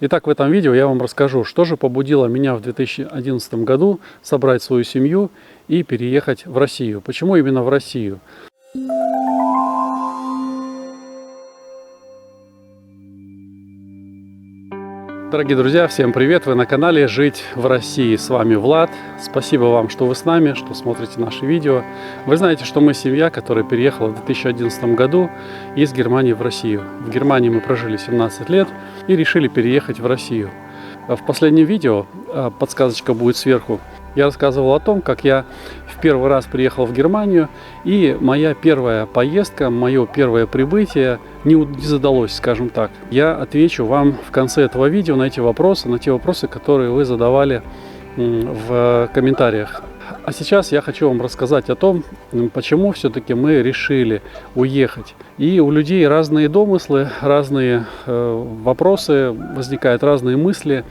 Итак, в этом видео я вам расскажу, что же побудило меня в 2011 году собрать свою семью и переехать в Россию. Почему именно в Россию? Дорогие друзья, всем привет! Вы на канале «Жить в России». С вами Влад. Спасибо вам, что вы с нами, что смотрите наши видео. Вы знаете, что мы семья, которая переехала в 2011 году из Германии в Россию. В Германии мы прожили 17 лет и решили переехать в Россию. В последнем видео, подсказочка будет сверху, я рассказывал о том, как я в первый раз приехал в Германию, и моя первая поездка, мое первое прибытие не задалось, скажем так. Я отвечу вам в конце этого видео на эти вопросы, на те вопросы, которые вы задавали в комментариях. А сейчас я хочу вам рассказать о том, почему все-таки мы решили уехать. И у людей разные домыслы, разные вопросы, возникают разные мысли,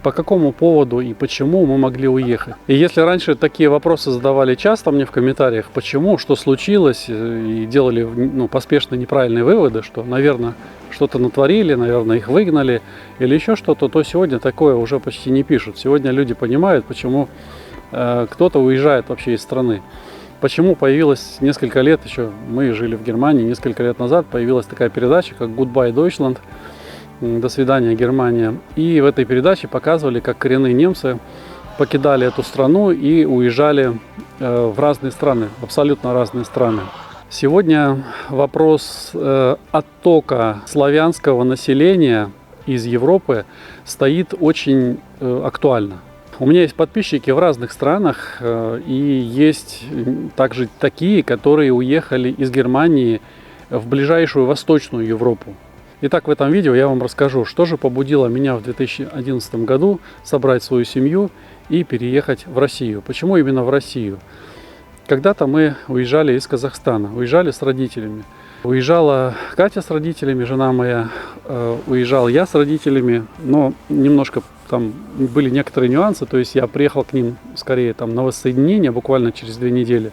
по какому поводу и почему мы могли уехать. И если раньше такие вопросы задавали часто мне в комментариях, почему, что случилось, и делали поспешно неправильные выводы, что, наверное, что-то натворили, наверное, их выгнали или еще что-то, то сегодня такое уже почти не пишут. Сегодня люди понимают, почему кто-то уезжает вообще из страны. Почему появилась несколько лет, еще мы жили в Германии, несколько лет назад появилась такая передача, как Goodbye Deutschland, до свидания, Германия. И в этой передаче показывали, как коренные немцы покидали эту страну и уезжали в разные страны, абсолютно разные страны. Сегодня вопрос оттока славянского населения из Европы стоит очень актуально. У меня есть подписчики в разных странах, и есть также такие, которые уехали из Германии в ближайшую Восточную Европу. Итак, в этом видео я вам расскажу, что же побудило меня в 2011 году собрать свою семью и переехать в Россию. Почему именно в Россию? Когда-то мы уезжали из Казахстана, уезжали с родителями. Уезжала Катя с родителями, жена моя, уезжал я с родителями, но немножко там были некоторые нюансы, то есть я приехал к ним скорее там на воссоединение буквально через 2 недели.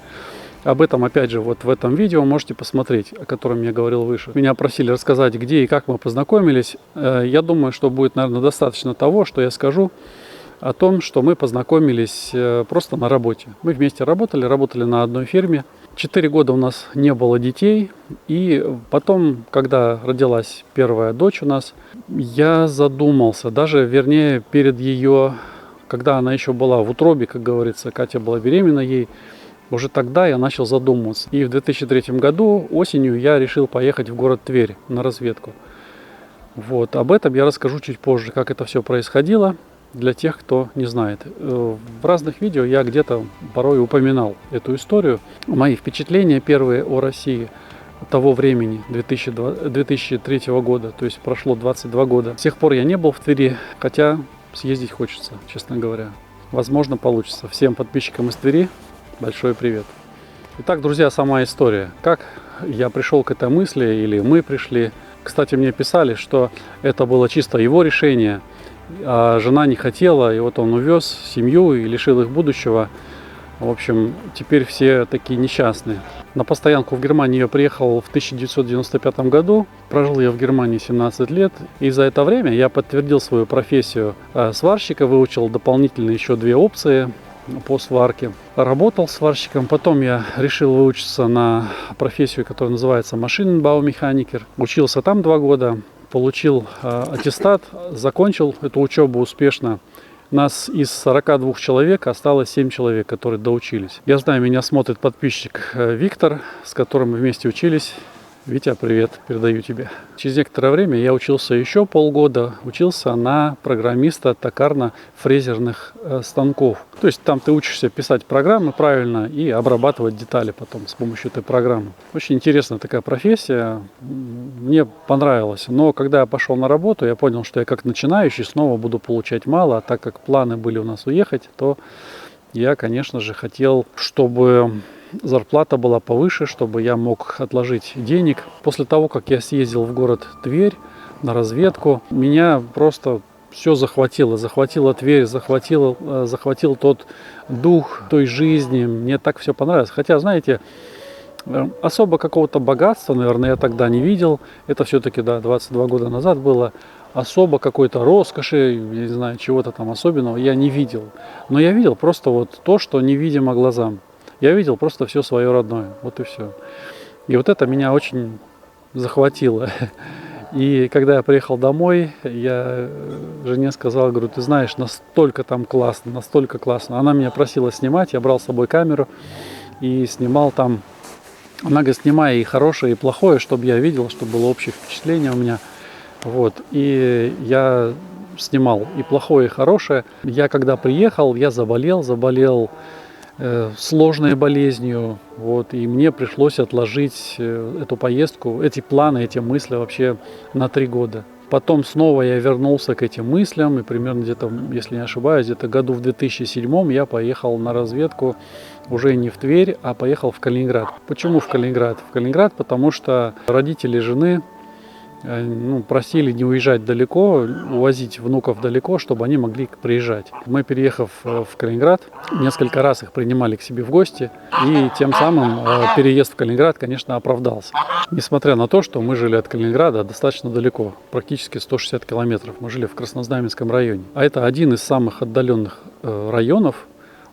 Об этом, опять же, вот в этом видео можете посмотреть, о котором я говорил выше. Меня просили рассказать, где и как мы познакомились. Я думаю, что будет, наверное, достаточно того, что я скажу о том, что мы познакомились просто на работе. Мы вместе работали на одной ферме. 4 года у нас не было детей. И потом, когда родилась первая дочь у нас, я задумался, даже, вернее, перед ее, когда она еще была в утробе, как говорится, Катя была беременна ей, уже тогда я начал задумываться. И в 2003 году осенью я решил поехать в город Тверь на разведку. Вот. Об этом я расскажу чуть позже, как это все происходило, для тех, кто не знает. В разных видео я где-то порой упоминал эту историю. Мои впечатления первые о России того времени, 2003 года, то есть прошло 22 года. С тех пор я не был в Твери, хотя съездить хочется, честно говоря. Возможно, получится. Всем подписчикам из Твери большой привет. Итак, друзья, сама история. Как я пришел к этой мысли, или мы пришли. Кстати, мне писали, что это было чисто его решение, а жена не хотела, и вот он увез семью и лишил их будущего. В общем, теперь все такие несчастные. На постоянку в Германию я приехал в 1995 году. Прожил я в Германии 17 лет. И за это время я подтвердил свою профессию сварщика, выучил дополнительно еще 2 опции по сварке. Работал сварщиком. Потом я решил выучиться на профессию, которая называется Maschinenbaumechaniker. Учился там 2 года. Получил аттестат, закончил эту учебу успешно. Нас из 42 человек осталось 7 человек, которые доучились. Я знаю, меня смотрит подписчик Виктор, с которым мы вместе учились. Витя, привет, передаю тебе. Через некоторое время я учился еще полгода, учился на программиста токарно-фрезерных станков. То есть там ты учишься писать программы правильно и обрабатывать детали потом с помощью этой программы. Очень интересная такая профессия, мне понравилось. Но когда я пошел на работу, я понял, что я как начинающий снова буду получать мало, а так как планы были у нас уехать, то я, конечно же, хотел, чтобы зарплата была повыше, чтобы я мог отложить денег. После того, как я съездил в город Тверь на разведку, меня просто все захватило. Захватила Тверь, захватил тот дух той жизни. Мне так все понравилось. Хотя, знаете, особо какого-то богатства, наверное, я тогда не видел. Это все-таки, да, 22 года назад было. особо какой-то роскоши, я не знаю, чего-то там особенного я не видел. Но я видел просто вот то, что невидимо глазам. Я видел просто все свое родное, вот и все. И вот это меня очень захватило. И когда я приехал домой, я жене сказал, говорю, ты знаешь, настолько там классно, настолько классно. Она меня просила снимать, я брал с собой камеру и снимал там. Она говорит, снимай и хорошее, и плохое, чтобы я видел, чтобы было общее впечатление у меня. Вот. И я снимал и плохое, и хорошее. Я когда приехал, я заболел сложной болезнью. Вот. И мне пришлось отложить эту поездку, эти планы, эти мысли вообще на 3 года. Потом снова я вернулся к этим мыслям, и примерно где-то, если не ошибаюсь, где-то году в 2007 я поехал на разведку уже не в Тверь, а поехал в Калининград. Почему в Калининград? В Калининград, потому что родители жены просили не уезжать далеко, увозить внуков далеко, чтобы они могли приезжать. Мы, переехав в Калининград, несколько раз их принимали к себе в гости, и тем самым переезд в Калининград, конечно, оправдался. Несмотря на то, что мы жили от Калининграда достаточно далеко, практически 160 километров. Мы жили в Краснознаменском районе. А это один из самых отдаленных районов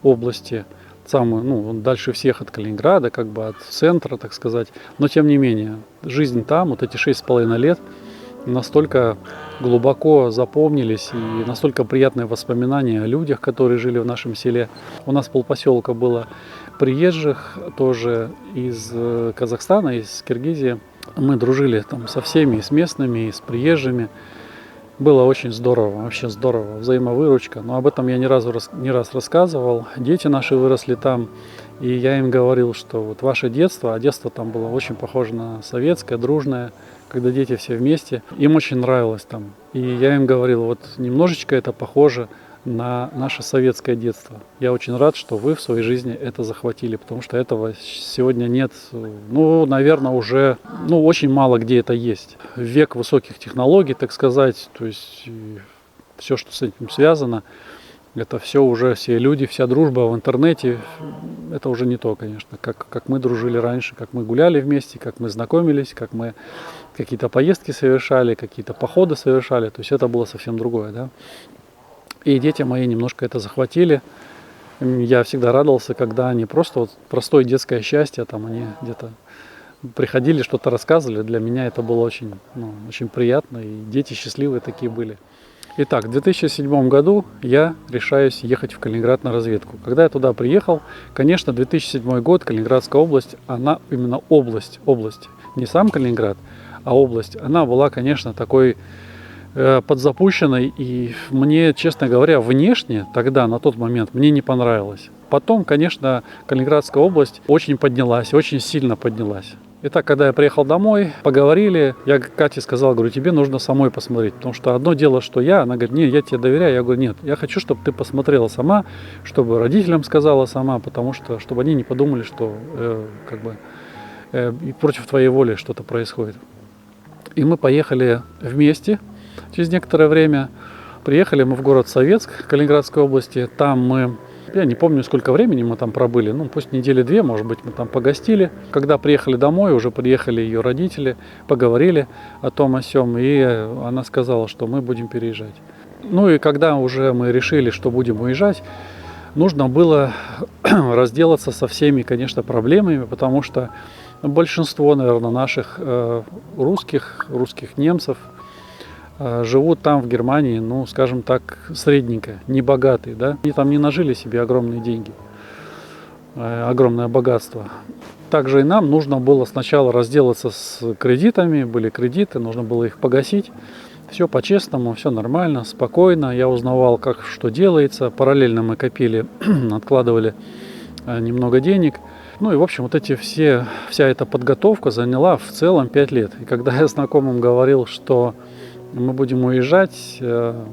области, он дальше всех от Калининграда, как бы от центра, так сказать. Но тем не менее, жизнь там, вот эти 6,5 лет, настолько глубоко запомнились и настолько приятные воспоминания о людях, которые жили в нашем селе. У нас полпоселка было приезжих, тоже из Казахстана, из Киргизии. Мы дружили там со всеми, и с местными, и с приезжими. Было очень здорово, вообще здорово, взаимовыручка. Но об этом я не раз рассказывал. Дети наши выросли там, и я им говорил, что вот ваше детство, а детство там было очень похоже на советское, дружное, когда дети все вместе. Им очень нравилось там. И я им говорил, вот немножечко это похоже на наше советское детство. Я очень рад, что вы в своей жизни это захватили, потому что этого сегодня нет, наверное, уже, очень мало где это есть. Век высоких технологий, так сказать, то есть все, что с этим связано, это все уже, все люди, вся дружба в интернете, это уже не то, конечно, как мы дружили раньше, как мы гуляли вместе, как мы знакомились, как мы какие-то поездки совершали, какие-то походы совершали, то есть это было совсем другое, да. И дети мои немножко это захватили. Я всегда радовался, когда они просто простое детское счастье, там они где-то приходили, что-то рассказывали. Для меня это было очень, очень приятно, и дети счастливые такие были. Итак, в 2007 году я решаюсь ехать в Калининград на разведку. Когда я туда приехал, конечно, 2007 год, Калининградская область, она именно область, не сам Калининград, а область, она была, конечно, такой подзапущенной, и мне, честно говоря, внешне тогда, на тот момент, мне не понравилось. Потом, конечно, Калининградская область очень поднялась, очень сильно поднялась. Итак, когда я приехал домой, поговорили, я Кате сказал, говорю, тебе нужно самой посмотреть, потому что одно дело, что она говорит, нет, я тебе доверяю, я говорю, нет, я хочу, чтобы ты посмотрела сама, чтобы родителям сказала сама, потому что, чтобы они не подумали, что и против твоей воли что-то происходит. И мы поехали вместе. Через некоторое время приехали мы в город Советск Калининградской области. Там я не помню, сколько времени мы там пробыли, пусть недели 2, может быть, мы там погостили. Когда приехали домой, уже приехали ее родители, поговорили о том, о сём, и она сказала, что мы будем переезжать. И когда уже мы решили, что будем уезжать, нужно было разделаться со всеми, конечно, проблемами, потому что большинство, наверное, наших русских немцев живут там, в Германии, скажем так, средненько, не богатые, да. Они там не нажили себе огромные деньги, огромное богатство. Также и нам нужно было сначала разделаться с кредитами, были кредиты, нужно было их погасить. Все по-честному, все нормально, спокойно. Я узнавал, как что делается. Параллельно мы копили, откладывали немного денег. И, в общем, вся эта подготовка заняла в целом 5 лет. И когда я знакомым говорил, что мы будем уезжать.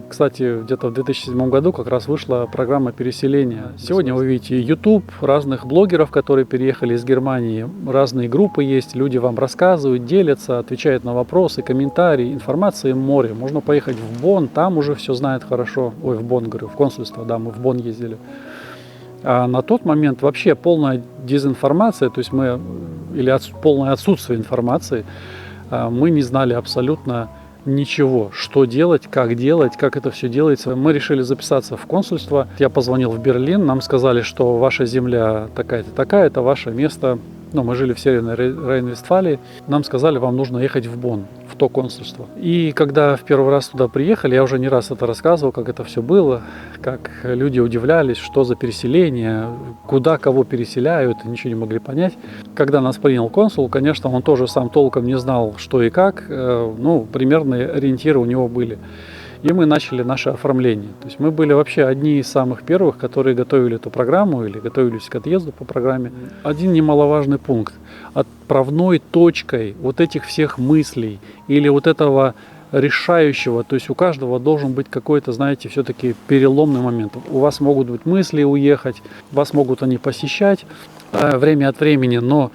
Кстати, где-то в 2007 году как раз вышла программа переселения. Сегодня вы видите YouTube разных блогеров, которые переехали из Германии. Разные группы есть, люди вам рассказывают, делятся, отвечают на вопросы, комментарии. Информации море. Можно поехать в Бонн, там уже все знают хорошо. Ой, в Бонн, говорю, в консульство, да, мы в Бонн ездили. А на тот момент вообще полная дезинформация, то есть полное отсутствие информации. Мы не знали абсолютно ничего, что делать, как это все делается. Мы решили записаться в консульство. Я позвонил в Берлин, нам сказали, что ваша земля такая-то, такая-то, ваше место. Ну, мы жили в Северной Рейн-Вестфалии. Нам сказали, вам нужно ехать в Бонн, в то консульство. И когда в первый раз туда приехали, я уже не раз это рассказывал, как это все было, как люди удивлялись, что за переселение, куда кого переселяют, ничего не могли понять. Когда нас принял консул, конечно, он тоже сам толком не знал, что и как, ну, примерные ориентиры у него были. И мы начали наше оформление. То есть мы были вообще одни из самых первых, которые готовили эту программу или готовились к отъезду по программе. Один немаловажный пункт. Отправной точкой вот этих всех мыслей или вот этого решающего, то есть у каждого должен быть какой-то, знаете, все-таки переломный момент. У вас могут быть мысли уехать, вас могут они посещать время от времени, но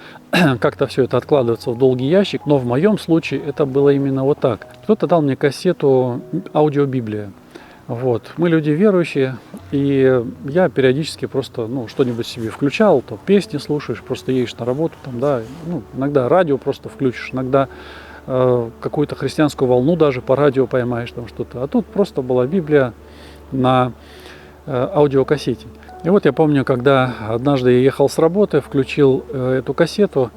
как-то все это откладывается в долгий ящик. Но в моем случае это было именно вот так. Кто-то дал мне кассету «Аудиобиблия». Вот. Мы люди верующие, и я периодически просто что-нибудь себе включал, то песни слушаешь, просто едешь на работу, там, да, иногда радио просто включишь, иногда какую-то христианскую волну даже по радио поймаешь, там что-то. А тут просто была Библия на аудиокассете. И вот я помню, когда однажды я ехал с работы, включил эту кассету,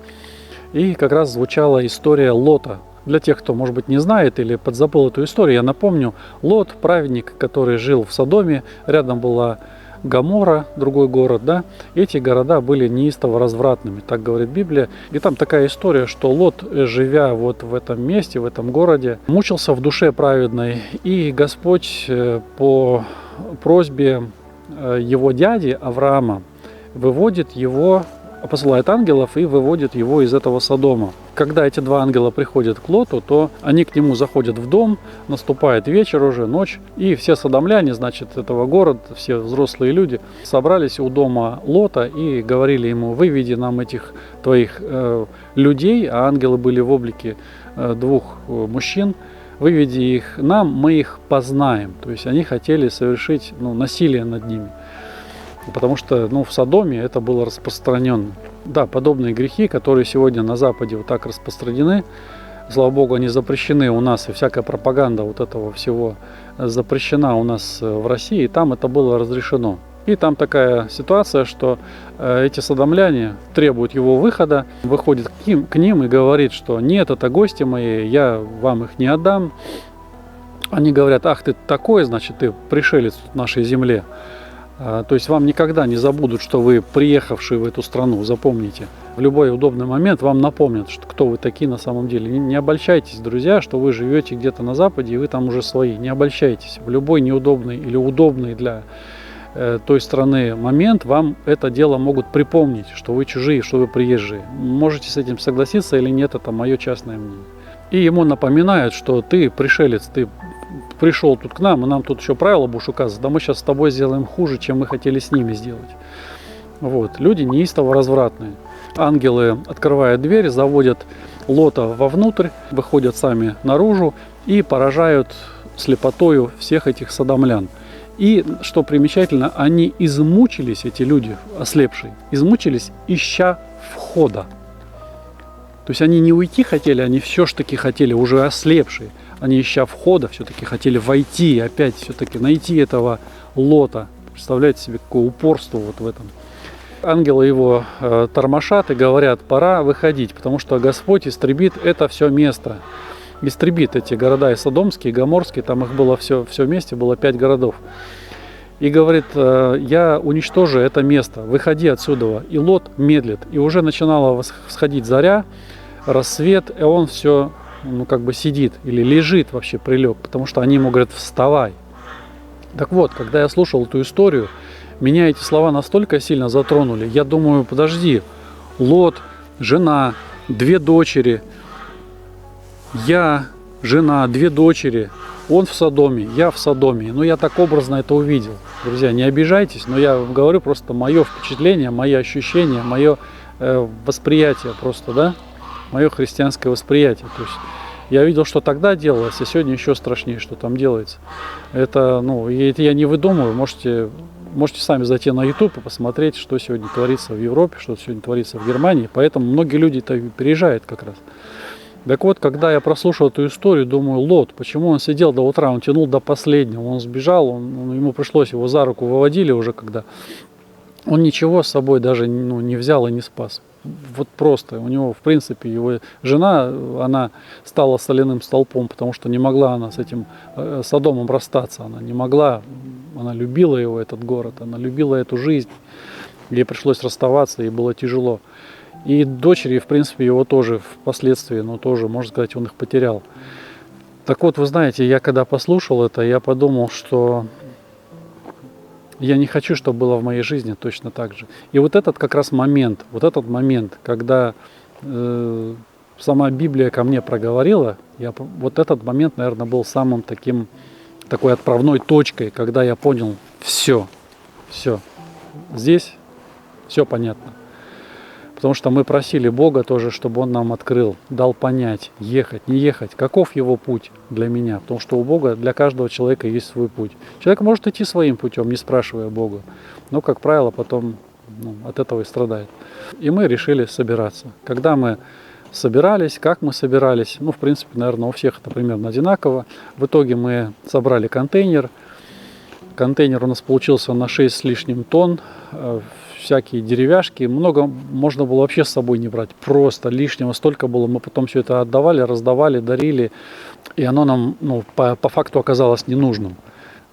и как раз звучала история Лота. Для тех, кто, может быть, не знает или подзабыл эту историю, я напомню, Лот, праведник, который жил в Содоме, рядом была Гоморра, другой город, да, эти города были неистово развратными, так говорит Библия. И там такая история, что Лот, живя вот в этом месте, в этом городе, мучился в душе праведной, и Господь по просьбе его дяди Авраама посылает ангелов и выводит его из этого Содома. Когда эти два ангела приходят к Лоту, то они к нему заходят в дом, наступает вечер уже, ночь, и все содомляне, значит, этого города, все взрослые люди, собрались у дома Лота и говорили ему: выведи нам этих твоих людей, а ангелы были в облике двух мужчин, выведи их нам, мы их познаем. То есть они хотели совершить насилие над ними. Потому что в Содоме это было распространенно. Да, подобные грехи, которые сегодня на Западе вот так распространены, слава Богу, они запрещены у нас, и всякая пропаганда вот этого всего запрещена у нас в России, и там это было разрешено. И там такая ситуация, что эти содомляне требуют его выхода, выходит к ним и говорит, что нет, это гости мои, я вам их не отдам. Они говорят: ах, ты такой, значит, ты пришелец в нашей земле. То есть вам никогда не забудут, что вы приехавшие в эту страну, запомните. В любой удобный момент вам напомнят, что кто вы такие на самом деле. Не обольщайтесь, друзья, что вы живете где-то на Западе и вы там уже свои. Не обольщайтесь. В любой неудобный или удобный для той страны момент вам это дело могут припомнить, что вы чужие, что вы приезжие. Можете с этим согласиться или нет, это мое частное мнение. И ему напоминают, что ты пришелец, ты пришел тут к нам, и нам тут еще правила будешь указывать, да мы сейчас с тобой сделаем хуже, чем мы хотели с ними сделать. Вот. Люди неистово развратные. Ангелы открывают дверь, заводят Лота вовнутрь, выходят сами наружу и поражают слепотою всех этих содомлян. И, что примечательно, они измучились, эти люди ослепшие, измучились, ища входа. То есть они не уйти хотели, они все-таки хотели, уже ослепшие. Они, ища входа, все-таки хотели войти, опять все-таки найти этого Лота. Представляете себе, какое упорство вот в этом. Ангелы его тормошат и говорят: пора выходить, потому что Господь истребит это все место. Истребит эти города и Содомские, и Гоморские, там их было все вместе, было 5 городов. И говорит: я уничтожу это место, выходи отсюда. И Лот медлит. И уже начинала всходить заря, рассвет, и он все сидит или лежит, вообще прилег, потому что они ему говорят: вставай. Так вот, когда я слушал эту историю, меня эти слова настолько сильно затронули. Я думаю: подожди, Лот, жена, 2 дочери, я, жена, 2 дочери, он в Содоме, я в Содоме. Я так образно это увидел. Друзья, не обижайтесь, но я говорю просто мое впечатление, мои ощущения, мое восприятие просто, да, мое христианское восприятие. То есть я видел, что тогда делалось, а сегодня еще страшнее, что там делается. Это, это я не выдумываю, можете сами зайти на YouTube и посмотреть, что сегодня творится в Европе, что сегодня творится в Германии. Поэтому многие люди-то переезжают как раз. Так вот, когда я прослушал эту историю, думаю, Лот, почему он сидел до утра, он тянул до последнего, он сбежал, ему пришлось, его за руку выводили уже, когда он ничего с собой даже не взял и не спас. Вот просто. У него, в принципе, его жена, она стала соляным столпом, потому что не могла она с этим Содомом расстаться. Она не могла, она любила его, этот город, она любила эту жизнь. Ей пришлось расставаться, ей было тяжело. И дочери, в принципе, его тоже впоследствии, тоже, можно сказать, он их потерял. Так вот, вы знаете, я когда послушал это, я подумал, что я не хочу, чтобы было в моей жизни точно так же. И вот этот как раз момент, когда сама Библия ко мне проговорила, вот этот момент, наверное, был самым такой отправной точкой, когда я понял, все, здесь все понятно. Потому что мы просили Бога тоже, чтобы Он нам открыл, дал понять, ехать, не ехать, каков Его путь для меня. Потому что у Бога для каждого человека есть свой путь. Человек может идти своим путем, не спрашивая Бога. Но, как правило, потом от этого и страдает. И мы решили собираться. Когда мы собирались, как мы собирались, в принципе, наверное, у всех это примерно одинаково. В итоге мы собрали контейнер. Контейнер у нас получился на 6 с лишним тонн. Всякие деревяшки, много можно было вообще с собой не брать, просто лишнего столько было, мы потом все это отдавали, раздавали, дарили, и оно нам по факту оказалось ненужным.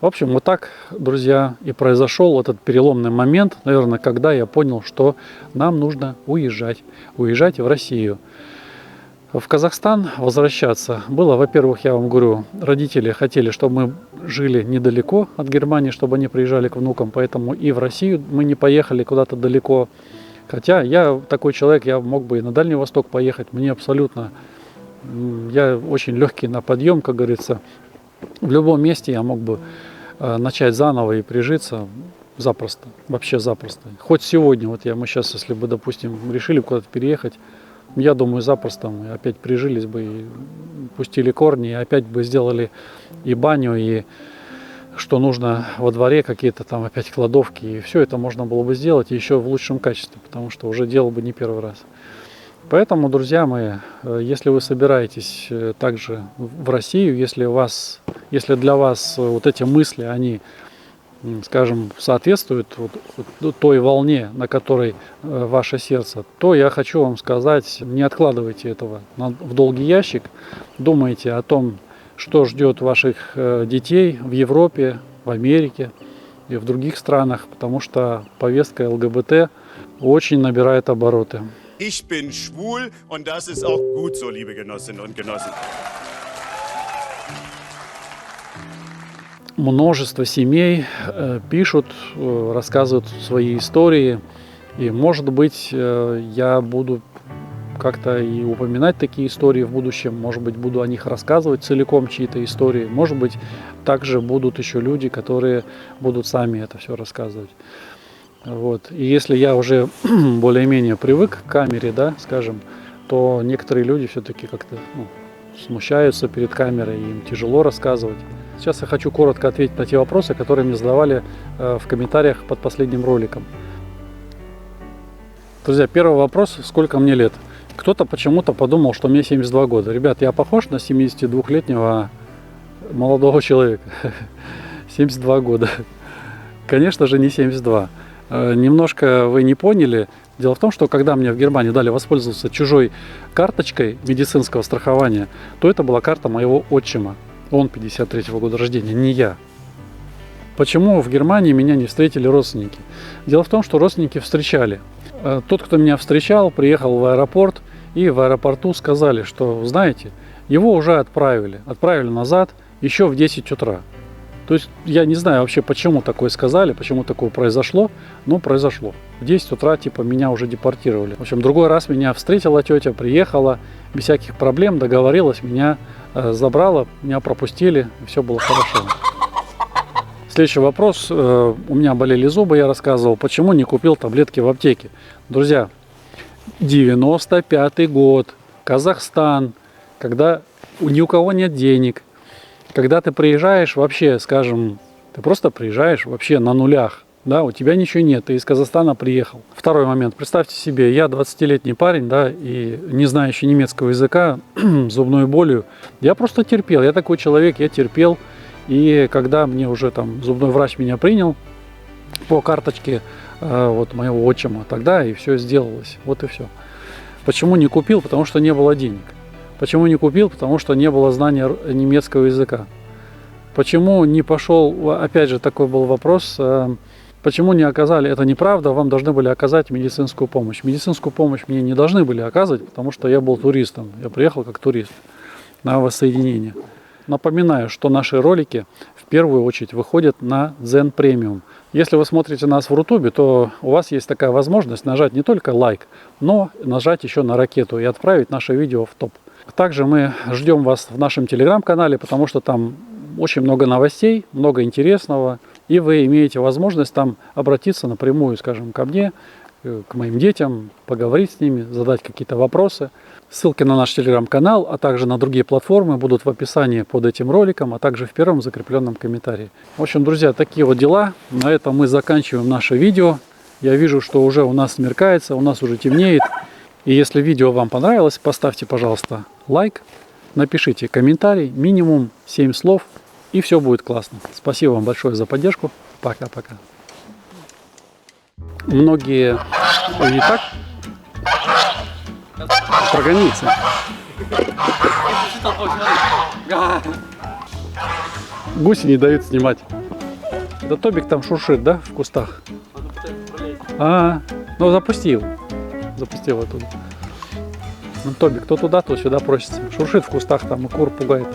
В общем, вот так, друзья, и произошел этот переломный момент, наверное, когда я понял, что нам нужно уезжать в Россию. В Казахстан возвращаться было, во-первых, я вам говорю, родители хотели, чтобы мы жили недалеко от Германии, чтобы они приезжали к внукам, поэтому и в Россию мы не поехали куда-то далеко. Хотя я такой человек, я мог бы и на Дальний Восток поехать, мне абсолютно, я очень легкий на подъем, как говорится. В любом месте я мог бы начать заново и прижиться запросто, вообще запросто. Хоть сегодня, мы сейчас, если бы, допустим, решили куда-то переехать, я думаю, запросто мы опять прижились бы и пустили корни, и опять бы сделали и баню, и что нужно во дворе, какие-то там опять кладовки, и все это можно было бы сделать еще в лучшем качестве, потому что уже делал бы не первый раз. Поэтому, друзья мои, если вы собираетесь также в Россию, если для вас вот эти мысли, они, скажем, соответствуют той волне, на которой ваше сердце, то я хочу вам сказать, не откладывайте этого в долгий ящик, думайте о том, что ждет ваших детей в Европе, в Америке и в других странах, потому что повестка ЛГБТ очень набирает обороты. Ich bin schwul und das ist auch gut so, liebe Genossinnen und Genossen. Множество семей пишут, рассказывают свои истории, и, может быть, я буду как-то и упоминать такие истории в будущем, может быть, буду о них рассказывать целиком, чьи-то истории, может быть, также будут еще люди, которые будут сами это все рассказывать. И если я уже более-менее привык к камере, скажем, то некоторые люди все-таки как-то смущаются перед камерой, им тяжело рассказывать. Сейчас я хочу коротко ответить на те вопросы, которые мне задавали в комментариях под последним роликом. Друзья, первый вопрос: сколько мне лет? Кто-то почему-то подумал, что мне 72 года. Ребят, я похож на 72-летнего молодого человека? 72 года. Конечно же, не 72. Немножко вы не поняли. Дело в том, что когда мне в Германии дали воспользоваться чужой карточкой медицинского страхования, то это была карта моего отчима. Он 53-го года рождения, не я. Почему в Германии меня не встретили родственники? Дело в том, что родственники встречали. Тот, кто меня встречал, приехал в аэропорт, и в аэропорту сказали, что, знаете, его уже отправили назад еще в 10 утра. То есть я не знаю вообще, почему такое сказали, почему такое произошло, но произошло. В 10 утра меня уже депортировали. В общем, другой раз меня встретила тетя, приехала, без всяких проблем, договорилась, меня забрала, меня пропустили, и все было хорошо. Следующий вопрос. У меня болели зубы, я рассказывал, почему не купил таблетки в аптеке. Друзья, 95-й год, Казахстан, когда ни у кого нет денег, когда ты приезжаешь вообще, скажем, ты просто приезжаешь вообще на нулях, Да, у тебя ничего нет, ты из Казахстана приехал. Второй момент. Представьте себе, я 20-летний парень, да, и не знающий немецкого языка, зубной болью. Я просто терпел, я такой человек, я терпел. И когда мне уже там зубной врач меня принял по карточке вот моего отчима, тогда и все сделалось. Вот и все. Почему не купил? Потому что не было денег. Почему не купил? Потому что не было знания немецкого языка. Почему не пошел? Опять же, такой был вопрос. Почему не оказали? Это неправда, вам должны были оказать медицинскую помощь. Медицинскую помощь мне не должны были оказывать, потому что я был туристом. Я приехал как турист на воссоединение. Напоминаю, что наши ролики в первую очередь выходят на Zen Premium. Если вы смотрите нас в Рутубе, то у вас есть такая возможность нажать не только лайк, но нажать еще на ракету и отправить наше видео в топ. Также мы ждем вас в нашем телеграм-канале, потому что там очень много новостей, много интересного. И вы имеете возможность там обратиться напрямую, скажем, ко мне, к моим детям, поговорить с ними, задать какие-то вопросы. Ссылки на наш телеграм-канал, а также на другие платформы будут в описании под этим роликом, а также в первом закрепленном комментарии. В общем, друзья, такие вот дела. На этом мы заканчиваем наше видео. Я вижу, что уже у нас смеркается, у нас уже темнеет. И если видео вам понравилось, поставьте, пожалуйста, лайк, напишите комментарий, минимум 7 слов. И все будет классно. Спасибо вам большое за поддержку. Пока-пока. Многие и так прогоните. Гуси не дают снимать. Да Тобик там шуршит, да, в кустах? Ну запусти его. Запусти его оттуда. Ну, Тобик то туда, то сюда просится. Шуршит в кустах там и кур пугает.